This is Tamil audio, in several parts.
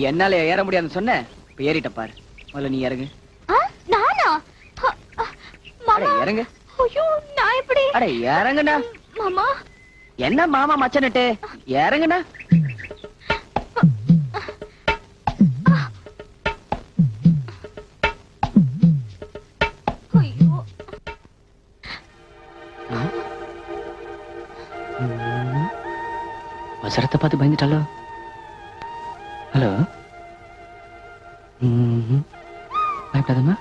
என்னால ஏற முடியாதுன்னு சொன்ன, இப்ப ஏறிட்ட பாரு. முதல்ல நீ இறங்கு. நானா? இறங்கு. ஐயோ, நான் எப்படி? அட இறங்குடா. மாமா என்ன மாமா மச்சனட்டு, இறங்குடா. ஐயோ, அவசரத்தை பார்த்து பயந்துட்டாலோ? ஹலோ, பயப்படாதம்மா.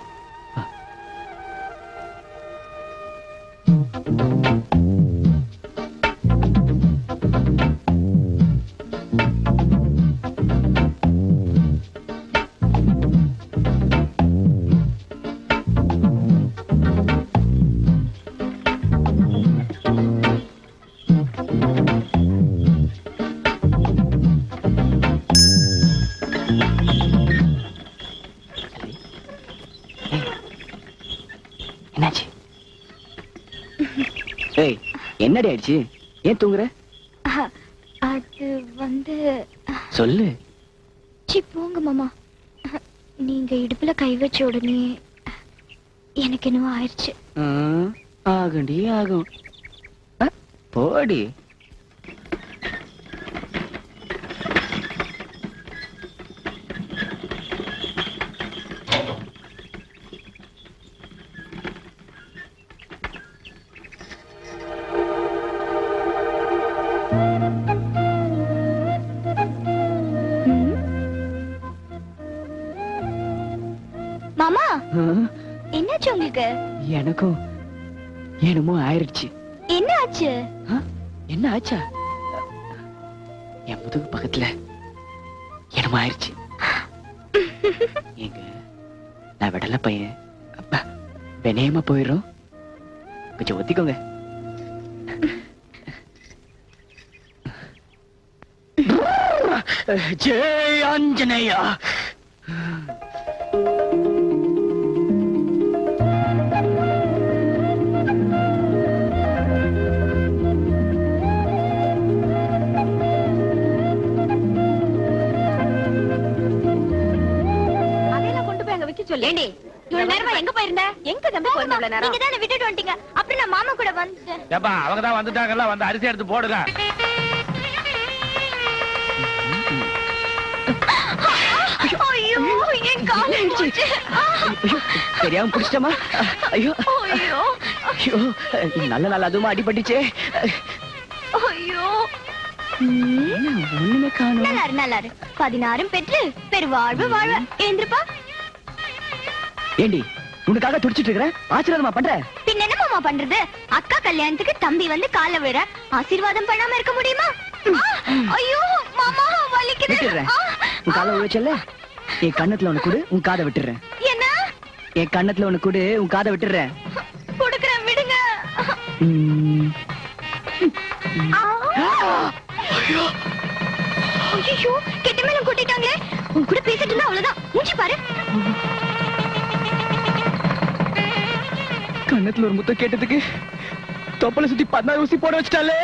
என்னாச்சு? ஏய், என்னடி ஆயிடுச்சு? ஏன் தூங்குற? அது வந்து சொல்லு. போங்க மாமா. நீங்க இடுப்புல கை வச்ச உடனே எனக்கு என்னவோ ஆயிடுச்சு. ஆகும்டி, ஆகும். போடி. மாமா, என்னாச்சு உங்களுக்கு? எனக்கும் என்னமோ ஆயிடுச்சு. என்ன ஆச்சு? என்ன ஆச்சா? என் முதுகு பக்கத்துல என்னமோ ஆயிடுச்சு. எங்க நான் விடல பையன், அப்பா வினயமா போயிடும். கொஞ்சம் ஒத்திக்கோங்க. ஜெய் ஆஞ்சநேயா. ஏண்டி, இவ்வளவு நேரமா எங்க போயிருந்த? எங்க தம்பி போயிருந்த இவ்வளவு நேரம்? நீங்க தானே விட்டுட்டு வந்துட்டீங்க. அப்புறம் நான் மாமா கூட வந்துட்டேன். ஏப்பா, அவங்க தான் வந்துட்டாங்கல்ல, வந்து அரிசி எடுத்து போடுங்க. ஐயோ, என் கால் போச்சு. தெரியாம புடிச்சிட்டமா? ஐயோ ஐயோ ஐயோ, நல்ல நல்ல அதுமா அடிபட்டுச்சே. ஐயோ, ஒண்ணுமே காணும். நல்லாரு நல்லாரு. 16 பெற்று பெருவாழ்வு வாழ்வ. ஏந்திருப்பா. ஏண்டி, உனக்காக துடிச்சிட்டு இருக்கிறேன், ஆசீர்வாதமா பண்ற? பின்ன என்ன மாமா பண்றது? அக்கா கல்யாணத்துக்கு தம்பி வந்து கால விழ ஆசீர்வாதம் பண்ணாம இருக்க முடியுமா? ஐயோ மாமா, வலிக்குது. உன் காலை விழுச்சல்ல, என் கண்ணத்துல ஒண்ணு கொடு, உன் காதை விட்டுறேன். என்ன? என் கண்ணத்துல ஒண்ணு கொடு, உன் காதை விட்டுறேன். கொடுக்கறேன், விடுங்க. ஐயோ, கெட்ட மேல கூட்டிட்டாங்களே. உன் கூட பேசிட்டு இருந்தா அவ்வளவுதான். மூஞ்சி பாரு. கண்ணத்துல ஒரு முத்தம் கேட்டதுக்கு தொப்பலை சுத்தி 16 ஊசி போட வச்சிட்டாலே.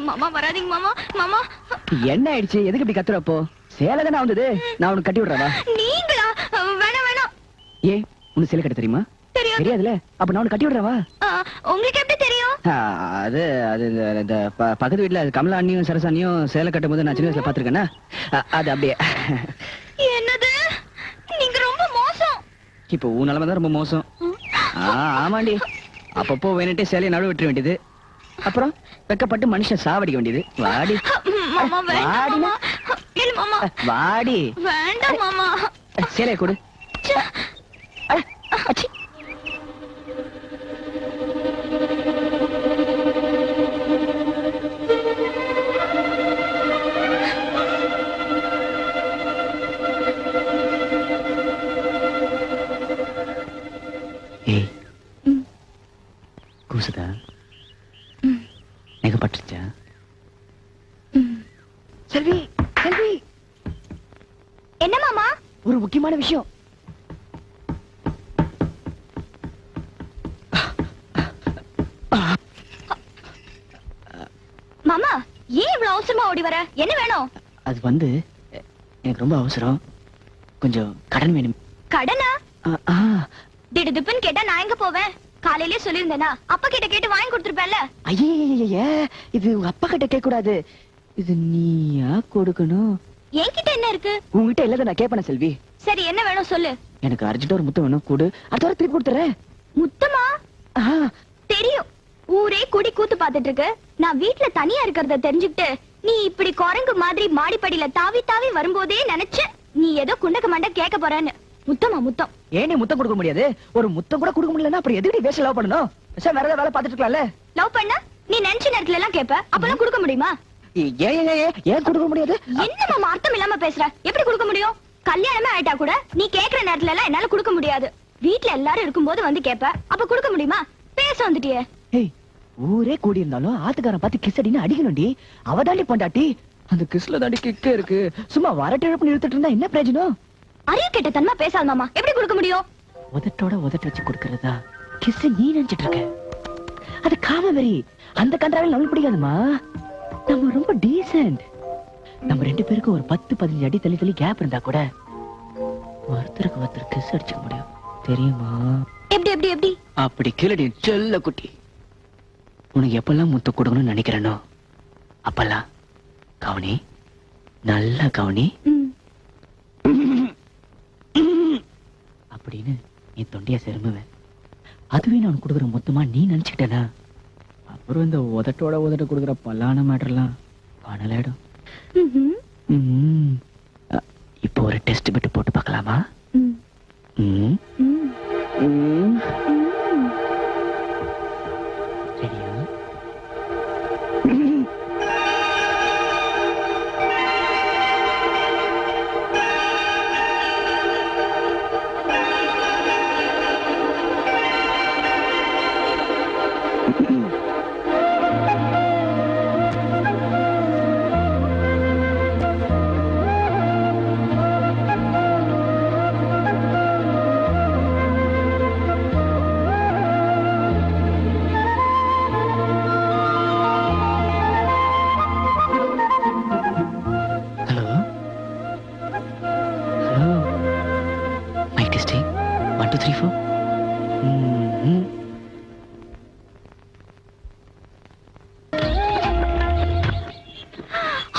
மாமா வராதீங்க மாமா. மாமா என்ன ஆயிடுச்சு? எதுக்கு இப்படி கத்துறப்போ? சேலை தானே வந்தது, நான் உனக்கு கட்டி விடுறவா? நீங்களா? வேணாம் வேணாம். ஏ, உனக்கு சேலை கட்ட தெரியுமா? தெரியாதுல, அப்ப நான் உனக்கு கட்டி விடுறவா? உங்களுக்கு எப்படி தெரியும்? அது அது இந்த பக்கத்து வீட்டுல கமலா அண்ணியும் சரசா அண்ணியும் சேலை கட்டும் போது நான் சின்ன வயசுல பாத்துருக்கேன்னா, அது அப்படியே. என்னது? நீங்க ரொம்ப மோசம். இப்போ உன் நிலைமை தான் ரொம்ப மோசம். ஆமாண்டி, அப்பப்போ வேணுட்டே சேலையை நடுவு விட்டுற வேண்டியது, அப்புறம் வெக்கப்பட்டு மனுஷன் சாவடிக்க வேண்டியது. வாடி மாமா, வேண்டாம் மாமா. இல்ல மாமா, வாடி. வேண்டாம் மாமா. சேலையை கொடு. நகம் பட்டுச்சா? செல்வி, செல்வி, என்ன மாமா? ஒரு முக்கியமான விஷயம். மாமா, ஏன் இவ்வளவு அவசரமா ஓடி வர? என்ன வேணும்? அது வந்து எனக்கு ரொம்ப அவசரம். கொஞ்சம் கடன் வேணும். கடனா? ஆ, ஆ. திடுதிப்புன்னு கேட்டா நான் எங்க போவேன்? காலையிலே சொல்லியிருந்தேனா? அப்பா கிட்ட கேட்டு வாங்கி கொடுத்துருப்பேன்ல. ஐயே, இது உங்க அப்பா கிட்ட கேட்க கூடாது. இது நீயா கொடுக்கணும். என்கிட்ட என்ன இருக்கு? உங்ககிட்ட இல்லாத நான் கேட்பேன் செல்வி. சரி, என்ன வேணும் சொல்லு. எனக்கு அர்ஜென்ட்டா ஒரு முத்தம் வேணும், கூடு. அடுத்த வாரம் திருப்பி கொடுத்துறேன். முத்தமா? ஆ, தெரியும், ஊரே கூடி கூத்து பாத்துட்டு இருக்கு. நான் வீட்ல தனியா இருக்கிறத தெரிஞ்சுக்கிட்டு நீ இப்படி குரங்கு மாதிரி மாடிப்படியில தாவி தாவி வரும்போதே நினைச்ச நீ ஏதோ குண்டக்க மண்ட கேட்க போறேன்னு. முத்தமா முத்தம்? ஏன் முத்தம் கொடுக்க முடியாது? ஒரு முத்தம் கூட கொடுக்க முடியலன்னா அப்புறம் எதுக்கு வேஸ்ட் லவ் பண்ணணும்? சார் வேற ஏதாவது வேலை பார்த்துட்டு இருக்கலாம்ல. லவ் பண்ண நீ நினைச்ச நேரத்துல எல்லாம் கேப்ப, அப்பெல்லாம் கொடுக்க முடியுமா? ஏன் கொடுக்க முடியாது? என்ன மாமா அர்த்தம் இல்லாம பேசுற? எப்படி கொடுக்க முடியும்? கல்யாணமே ஆயிட்டா கூட நீ கேக்குற நேரத்துல எல்லாம் என்னால கொடுக்க முடியாது. வீட்ல எல்லாரும் இருக்கும்போது வந்து கேப்ப, அப்ப கொடுக்க முடியுமா? பேச வந்துட்டியே. ஏய், ஊரே கூடி இருந்தாலும் ஆத்துக்காரன் பார்த்து கிஸ் அடின்னு அடிக்கணும்டி. அவ தாண்டி பொண்டாட்டி. அந்த கிஸ்ல தாண்டி கிக்க இருக்கு. சும்மா வரட்டிழப்பு நிறுத்திட்டு இருந்தா என்ன பிரயோஜனம்? அறிவு கேட்ட தன்மா பேசாத மாமா. எப்படி கொடுக்க முடியும்? உதட்டோட உதட்ட வச்சு கொடுக்கறதா கிஸ் நீ நினைச்சிட்டு இருக்க? அது காமவெறி. அந்த கண்டாவில் நம்மளுக்கு பிடிக்காதுமா. நம்ம ரொம்ப டீசென்ட். நம்ம ரெண்டு பேருக்கு ஒரு 10-15 அடி தள்ளி தள்ளி கேப் இருந்தா கூட ஒருத்தருக்கு ஒருத்தர் கிஸ் அடிச்சுக்க முடியும், தெரியுமா? எப்படி எப்படி எப்படி? அப்படி கிளடி செல்ல குட்டி. உனக்கு எப்பெல்லாம் முத்த கொடுக்கணும்னு நினைக்கிறேனோ அப்பெல்லாம் கவனி, நல்ல கவனி அப்படின்னு நீ தொண்டைய செருமுவேன். அதுவே நான் கொடுக்குற மொத்தமா நீ நினைச்சுக்கிட்டனா அப்புறம் இந்த உதட்டோட உதட்ட கொடுக்குற பல்லான மேட்டர்லாம் பணலாயிடும். இப்போ ஒரு டெஸ்ட் பிட்டு போட்டு பார்க்கலாமா? சரியா?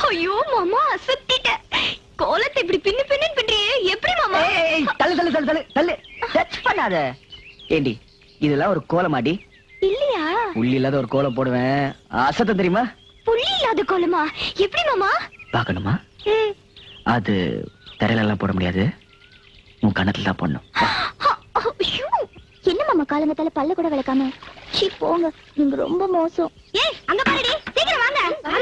ஐயோ மாமா, அசத்திட்ட. கோலத்தை இப்படி பின்னு பின்னு பின்றியே. எப்படி மாமா? தள்ளு தள்ளு தள்ளு தள்ளு தள்ளு. டச் பண்ணாத. ஏண்டி, இதெல்லாம் ஒரு கோலமாடி? இல்லையா? புள்ளி இல்லாத ஒரு கோலம் போடுவேன். அசத்தம் தெரியுமா? புள்ளி இல்லாத கோலமா? எப்படி மாமா? பாக்கணுமா? அது தரையில எல்லாம் போட முடியாது, உன் கணத்துல தான் போடணும். ஐயோ, என்ன மாமா காலங்கத்தால பல்ல கூட விளக்காம? சீ போங்க, நீங்க ரொம்ப மோசம். ஏய், அங்க பாருடி, சீக்கிரம் வாங்க.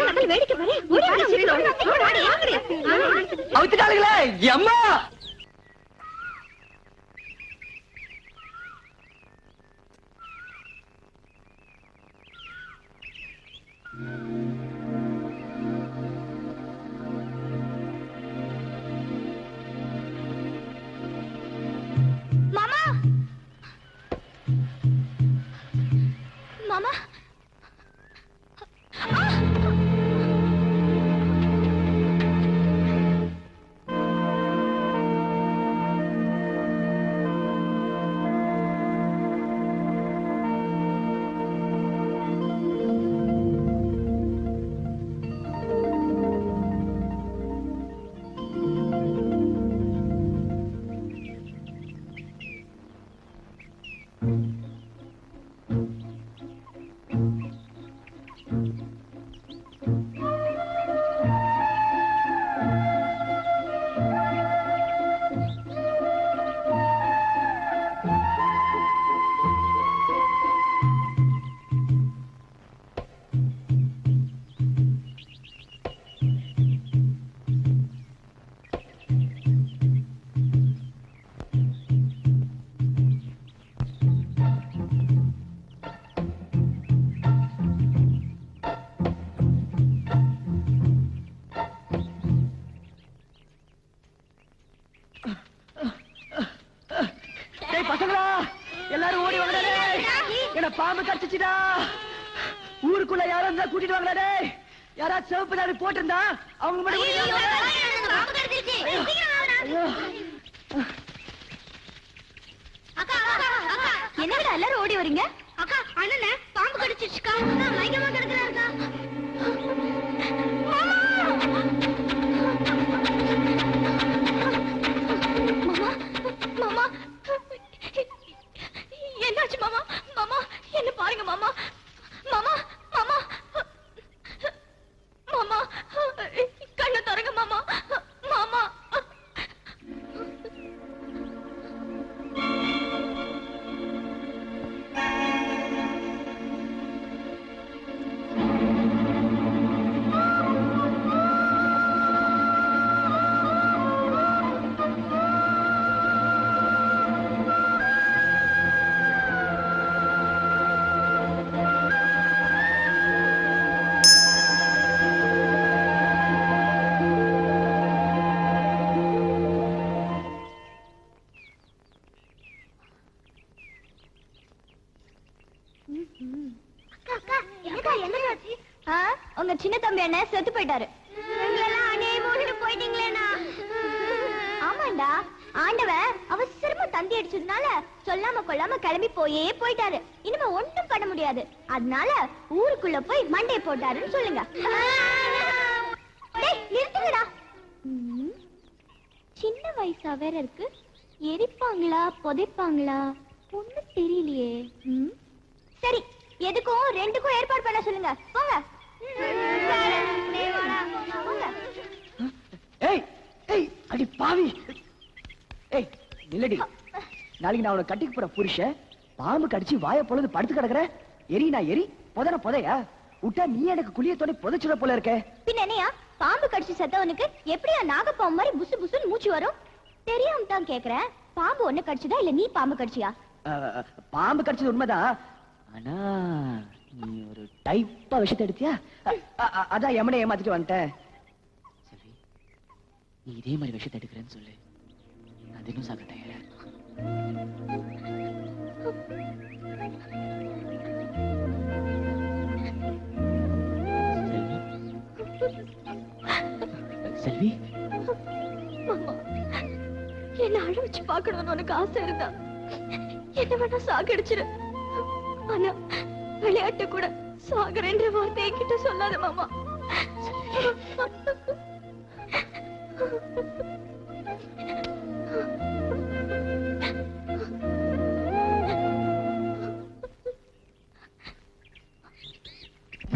மக்கள் வேடிக்கை பாரு. ஓடி வாங்க, சீக்கிரம் வாடி. அவுத்துட்டாளுங்களே அம்மா. மாமா, மாமா. கூட்டிட்டு வாங்களா டேய். யாராவது சிவப்பு தாடி போட்டிருந்தா அவங்க மட்டும் கூட்டிட்டு வாங்க. ஐயோ. என்னடா எல்லாரும் ஓடி வரீங்க? அக்கா அண்ணனே பாம்பு கடிச்சிருச்சுக்கா. மயக்கமா கிடக்குறாருக்கா. மாமா என்னாச்சு மாமா? மாமா என்ன பாருங்க மாமா. மாமா மாமா மாமா கண்ணை தரங்க மாமா. மாமா உங்க சின்ன தம்பி அண்ணன் செத்து போயிட்டாரு. ஆமாண்டா, ஆண்டவன் அவசரமா தந்தி அடிச்சதுனால சொல்லாம கொள்ளாம கிளம்பி போயிட்டாரு. இனிமே ஒண்ணும் பண்ண முடியாது. அதனால ஊருக்குள்ள போய் மண்டை போட்டாருன்னு சொல்லுங்க. நிறுத்துங்கடா. சின்ன வயசா வேற இருக்கு. எரிப்பாங்களா புதைப்பாங்களா ஒண்ணும் தெரியலையே. சரி, எதுக்கும் ரெண்டுக்கும் ஏற்பாடு பண்ண சொல்லுங்க. போங்க. ஏய் ஏய் அடி பாவி. ஏய் நில்லடி. நாளைக்கு நான் உன்னை கட்டிக்கு போற புருஷன் பாம்பு கடிச்சு வாயை பொழுது படுத்து கிடக்குற. எரி நான் எரி, புதையா விட்டா நீ எனக்கு குளிய தோண்டி புதைச்சுட போல இருக்க. பின்ன என்னையா, பாம்பு கடிச்சு செத்தவனுக்கு எப்படியா நாகப்பாம்பு மாதிரி புசு புசுன்னு மூச்சு வரும்? தெரியாம தான் கேக்குறேன். பாம்பு ஒண்ணு கடிச்சதா இல்ல நீ பாம்பு கடிச்சியா? பாம்பு கடிச்சது உண்மைதான். ஆனா நீ ஒரு டைப்பா விஷயத்தை எடுத்தியா? அதான் எமனை ஏமாத்திட்டு வந்துட்டேன். செல்வி, நீ இதே மாதிரி விஷயத்தை எடுக்கிறேன்னு சொல்லு. நான் தினம் சாப்பிட்டேன். செல்வி, மாமா, என்ன அழ வச்சு பாக்கணும்னு உனக்கு ஆசை இருந்தா என்ன வேணா சாகடிச்சிரு. ஆனா விளையாட்டு கூட சாகரன்ற வார்த்தை என்கிட்ட சொல்லாத மாமா.